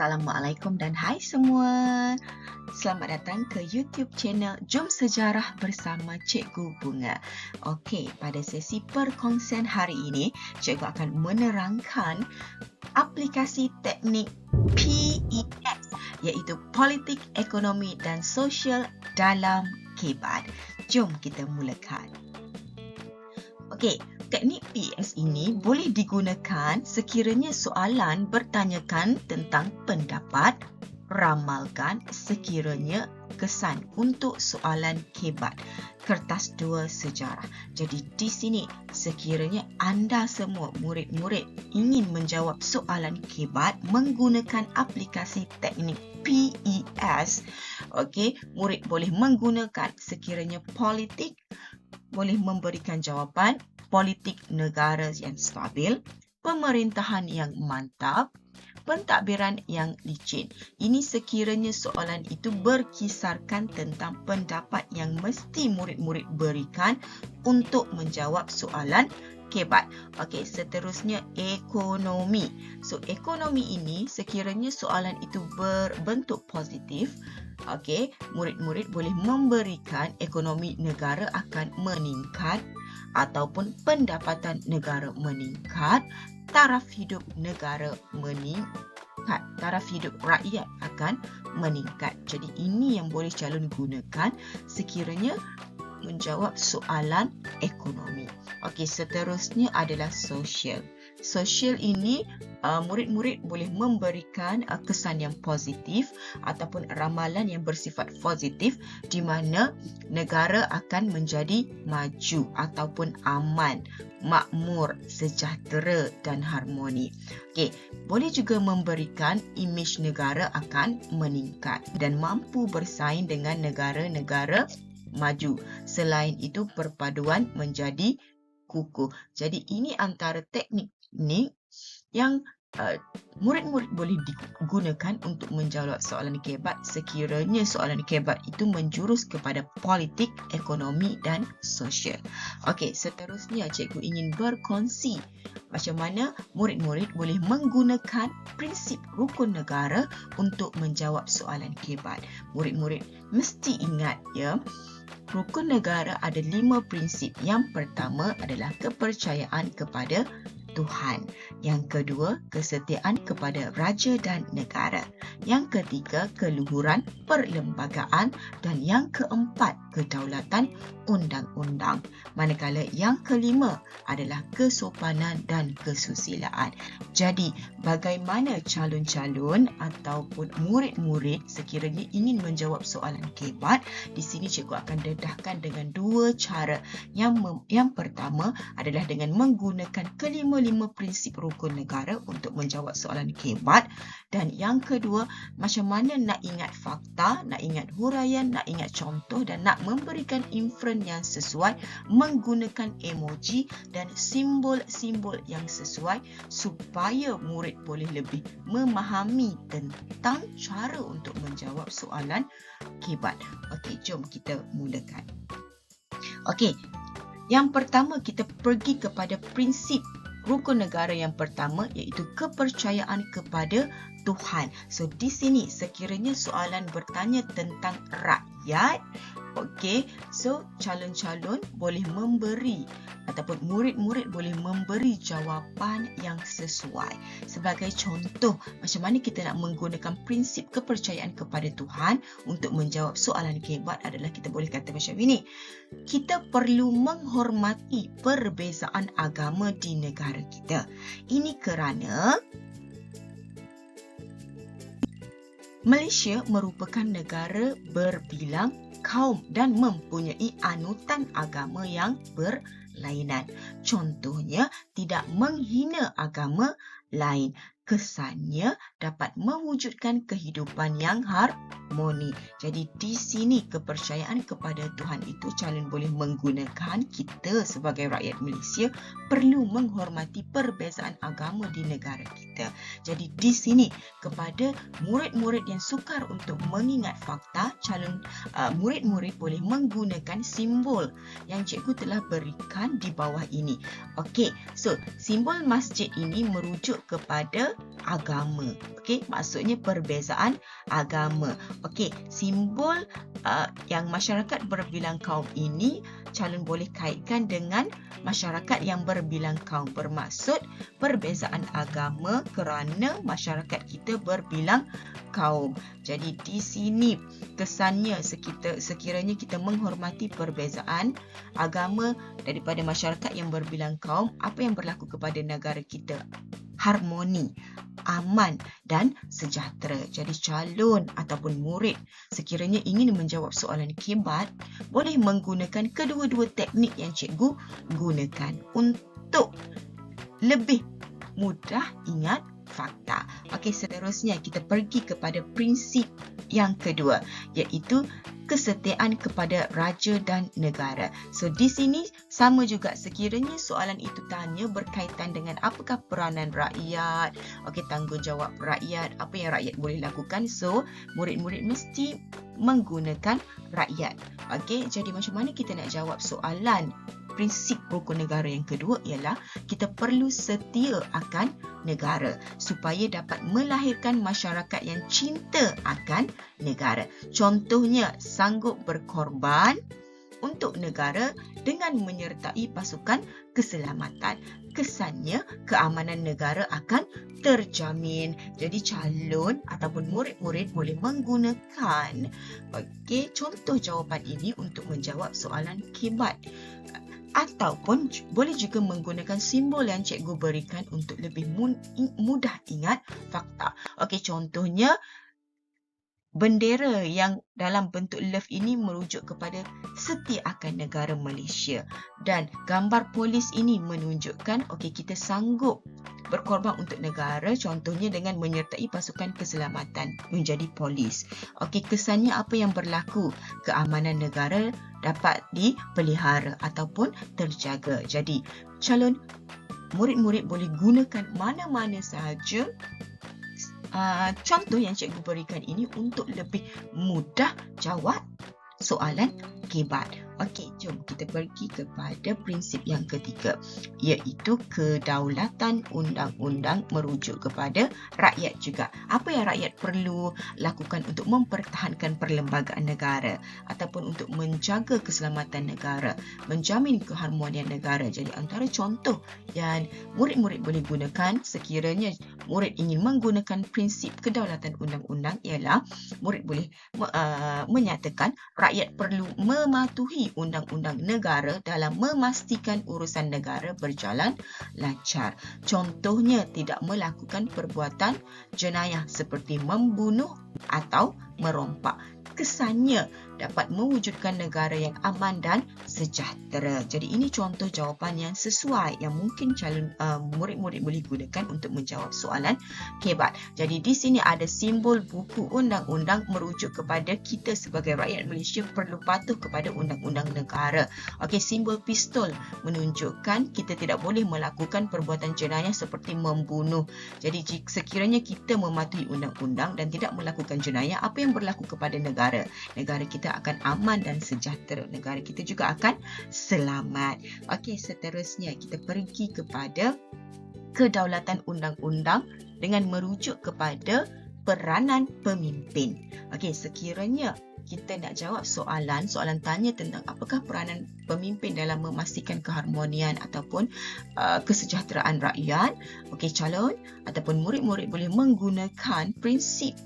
Assalamualaikum dan hai semua. Selamat datang ke YouTube channel Jom Sejarah bersama Cikgu Bunga. Okey, pada sesi perkongsian hari ini, Cikgu akan menerangkan aplikasi teknik PES, iaitu Politik, Ekonomi dan Sosial dalam KEBAD. Jom kita mulakan. Okey, teknik PES ini boleh digunakan sekiranya soalan bertanyakan tentang pendapat, ramalkan sekiranya kesan untuk soalan KEBAD, kertas 2 sejarah. Jadi di sini sekiranya anda semua murid-murid ingin menjawab soalan KEBAD menggunakan aplikasi teknik PES, okey, murid boleh menggunakan sekiranya politik, boleh memberikan jawapan politik negara yang stabil, pemerintahan yang mantap, pentadbiran yang licin. Ini sekiranya soalan itu berkisarkan tentang pendapat yang mesti murid-murid berikan untuk menjawab soalan KEBAD. Okey, seterusnya ekonomi. So, ekonomi ini sekiranya soalan itu berbentuk positif, okey, murid-murid boleh memberikan ekonomi negara akan meningkat ataupun pendapatan negara meningkat, taraf hidup negara meningkat, taraf hidup rakyat akan meningkat. Jadi ini yang boleh calon gunakan sekiranya menjawab soalan ekonomi. Okey, seterusnya adalah sosial. Sosial ini murid-murid boleh memberikan kesan yang positif ataupun ramalan yang bersifat positif di mana negara akan menjadi maju ataupun aman, makmur, sejahtera dan harmoni. Okey, boleh juga memberikan imej negara akan meningkat dan mampu bersaing dengan negara-negara maju. Selain itu, perpaduan menjadi kukuh. Jadi ini antara teknik yang murid-murid boleh digunakan untuk menjawab soalan KEBAD sekiranya soalan KEBAD itu menjurus kepada politik, ekonomi dan sosial. Okey, seterusnya cikgu ingin berkongsi macam mana murid-murid boleh menggunakan prinsip rukun negara untuk menjawab soalan KEBAD. Murid-murid mesti ingat ya, rukun negara ada 5 prinsip. Yang pertama adalah kepercayaan kepada Tuhan. Yang kedua, kesetiaan kepada raja dan negara. Yang ketiga, keluhuran perlembagaan. Dan yang keempat, kedaulatan undang-undang. Manakala yang kelima adalah kesopanan dan kesusilaan. Jadi, bagaimana calon-calon ataupun murid-murid sekiranya ingin menjawab soalan KEBAD, di sini cikgu akan dedahkan dengan 2 cara. Yang pertama adalah dengan menggunakan kelima prinsip rukun negara untuk menjawab soalan KEBAD. Dan yang kedua, macam mana nak ingat fakta, nak ingat huraian, nak ingat contoh dan nak memberikan inferen yang sesuai menggunakan emoji dan simbol-simbol yang sesuai supaya murid boleh lebih memahami tentang cara untuk menjawab soalan KEBAD. Okey, jom kita mulakan. Okey, yang pertama kita pergi kepada prinsip rukun negara yang pertama, iaitu kepercayaan kepada Tuhan. So di sini sekiranya soalan bertanya tentang rakyat, okey, so calon-calon boleh memberi ataupun murid-murid boleh memberi jawapan yang sesuai. Sebagai contoh, macam mana kita nak menggunakan prinsip kepercayaan kepada Tuhan untuk menjawab soalan KEBAD adalah kita boleh kata macam ini. Kita perlu menghormati perbezaan agama di negara kita. Ini kerana Malaysia merupakan negara berbilang kaum dan mempunyai anutan agama yang berlainan. Contohnya, tidak menghina agama lain. Kesannya dapat mewujudkan kehidupan yang harmoni. Jadi di sini kepercayaan kepada Tuhan itu calon boleh menggunakan kita sebagai rakyat Malaysia perlu menghormati perbezaan agama di negara kita. Jadi di sini kepada murid-murid yang sukar untuk mengingat fakta, calon murid-murid boleh menggunakan simbol yang cikgu telah berikan di bawah ini. Okey, so simbol masjid ini merujuk kepada agama. Okey, maksudnya perbezaan agama. Okey, simbol yang masyarakat berbilang kaum ini calon boleh kaitkan dengan masyarakat yang berbilang kaum, bermaksud perbezaan agama kerana masyarakat kita berbilang kaum. Jadi di sini kesannya sekiranya kita menghormati perbezaan agama daripada masyarakat yang berbilang kaum, apa yang berlaku kepada negara kita? Harmoni, aman dan sejahtera. Jadi calon ataupun murid sekiranya ingin menjawab soalan kibat, boleh menggunakan kedua-dua teknik yang cikgu gunakan untuk lebih mudah ingat fakta. Okey, seterusnya kita pergi kepada prinsip yang kedua, iaitu kesetiaan kepada raja dan negara. So di sini sama juga, sekiranya soalan itu tanya berkaitan dengan apakah peranan rakyat, okey, tanggungjawab rakyat, apa yang rakyat boleh lakukan. So murid-murid mesti menggunakan rakyat. Okey, jadi macam mana kita nak jawab soalan prinsip rukun negara yang kedua ialah kita perlu setia akan negara supaya dapat melahirkan masyarakat yang cinta akan negara. Contohnya, sanggup berkorban untuk negara dengan menyertai pasukan keselamatan. Kesannya, keamanan negara akan terjamin. Jadi calon ataupun murid-murid boleh menggunakan contoh jawapan ini untuk menjawab soalan kibat. Ataupun boleh juga menggunakan simbol yang cikgu berikan untuk lebih mudah ingat fakta. Okey, contohnya bendera yang dalam bentuk love ini merujuk kepada setia akan negara Malaysia. Dan gambar polis ini menunjukkan kita sanggup berkorban untuk negara, contohnya dengan menyertai pasukan keselamatan menjadi polis. Kesannya apa yang berlaku? Keamanan negara dapat dipelihara ataupun terjaga. Jadi, calon murid-murid boleh gunakan mana-mana sahaja contoh yang cikgu berikan ini untuk lebih mudah jawab soalan kibat. Okey, jom kita pergi kepada prinsip yang ketiga, iaitu kedaulatan undang-undang merujuk kepada rakyat juga. Apa yang rakyat perlu lakukan untuk mempertahankan perlembagaan negara ataupun untuk menjaga keselamatan negara, menjamin keharmonian negara. Jadi antara contoh yang murid-murid boleh gunakan sekiranya murid ingin menggunakan prinsip kedaulatan undang-undang ialah murid boleh menyatakan rakyat perlu mematuhi undang-undang negara dalam memastikan urusan negara berjalan lancar. Contohnya, tidak melakukan perbuatan jenayah seperti membunuh atau merompak. Kesannya dapat mewujudkan negara yang aman dan sejahtera. Jadi ini contoh jawapan yang sesuai yang mungkin calon murid-murid boleh gunakan untuk menjawab soalan kibat. Jadi di sini ada simbol buku undang-undang merujuk kepada kita sebagai rakyat Malaysia perlu patuh kepada undang-undang negara. Simbol pistol menunjukkan kita tidak boleh melakukan perbuatan jenayah seperti membunuh. Jadi sekiranya kita mematuhi undang-undang dan tidak melakukan jenayah, apa yang berlaku kepada negara? Negara kita akan aman dan sejahtera. Negara kita juga akan selamat. Seterusnya kita pergi kepada kedaulatan undang-undang dengan merujuk kepada peranan pemimpin. Sekiranya kita nak jawab soalan tanya tentang apakah peranan pemimpin dalam memastikan keharmonian ataupun kesejahteraan rakyat, calon ataupun murid-murid boleh menggunakan prinsip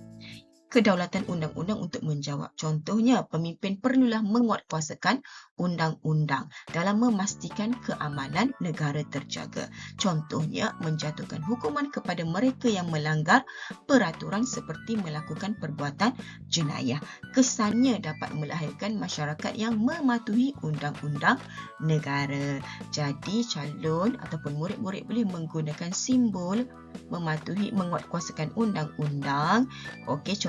kedaulatan undang-undang untuk menjawab. Contohnya, pemimpin perlulah menguatkuasakan undang-undang dalam memastikan keamanan negara terjaga. Contohnya, menjatuhkan hukuman kepada mereka yang melanggar peraturan seperti melakukan perbuatan jenayah. Kesannya dapat melahirkan masyarakat yang mematuhi undang-undang negara. Jadi, calon ataupun murid-murid boleh menggunakan simbol mematuhi, menguatkuasakan undang-undang.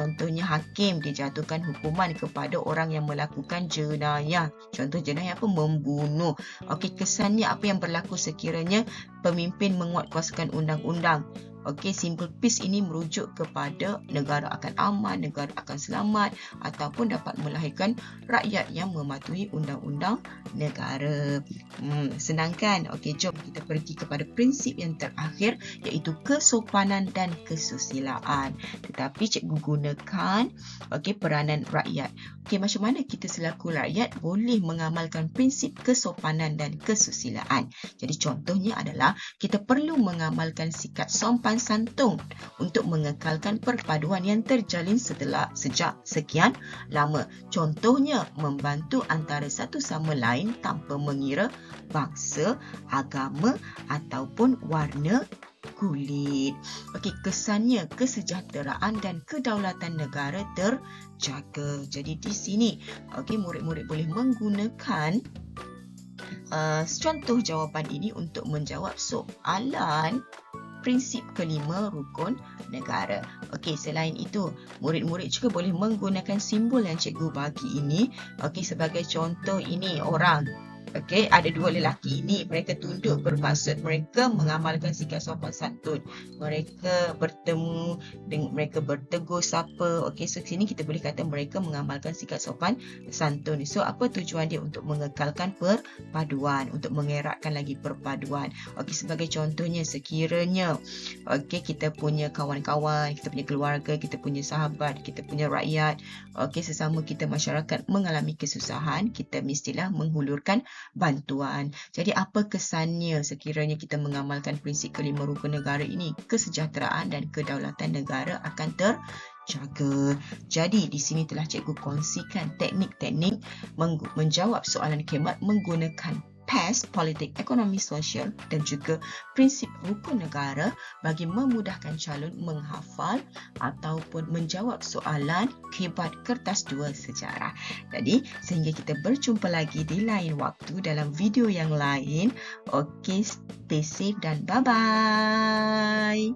Contohnya hakim dijatuhkan hukuman kepada orang yang melakukan jenayah. Contoh jenayah apa? Membunuh. Kesannya apa yang berlaku sekiranya pemimpin menguatkuasakan undang-undang. Okey, simple peace ini merujuk kepada negara akan aman, negara akan selamat ataupun dapat melahirkan rakyat yang mematuhi undang-undang negara. Senang kan? Okey, jom kita pergi kepada prinsip yang terakhir iaitu kesopanan dan kesusilaan. Tetapi cikgu gunakan peranan rakyat. Okey, macam mana kita selaku rakyat boleh mengamalkan prinsip kesopanan dan kesusilaan? Jadi contohnya adalah kita perlu mengamalkan sikap sopan santun untuk mengekalkan perpaduan yang terjalin sejak sekian lama. Contohnya, membantu antara satu sama lain tanpa mengira bangsa, agama ataupun warna kulit. Okey, kesannya kesejahteraan dan kedaulatan negara terjaga. Jadi di sini, murid-murid boleh menggunakan contoh jawapan ini untuk menjawab soalan prinsip kelima rukun negara. Okey, selain itu, murid-murid juga boleh menggunakan simbol yang cikgu bagi ini. Okey, sebagai contoh ini orang. Okey, ada dua lelaki ini, mereka tunduk bermaksud mereka mengamalkan sikap sopan santun. Mereka bertemu, mereka bertegur sapa. Okey, so sini kita boleh kata mereka mengamalkan sikap sopan santun. So, apa tujuan dia? Untuk mengekalkan perpaduan, untuk mengeratkan lagi perpaduan. Okey, sebagai contohnya, sekiranya kita punya kawan-kawan, kita punya keluarga, kita punya sahabat, kita punya rakyat, sesama kita masyarakat mengalami kesusahan, kita mestilah menghulurkan bantuan. Jadi apa kesannya sekiranya kita mengamalkan prinsip kelima rukun negara ini? Kesejahteraan dan kedaulatan negara akan terjaga. Jadi di sini telah cikgu kongsikan teknik-teknik menjawab soalan KMAT menggunakan PAS, politik, ekonomi, sosial dan juga prinsip rukun negara bagi memudahkan calon menghafal ataupun menjawab soalan KMAT kertas 2 sejarah. Jadi, sehingga kita berjumpa lagi di lain waktu dalam video yang lain. Okey, stay safe dan bye-bye.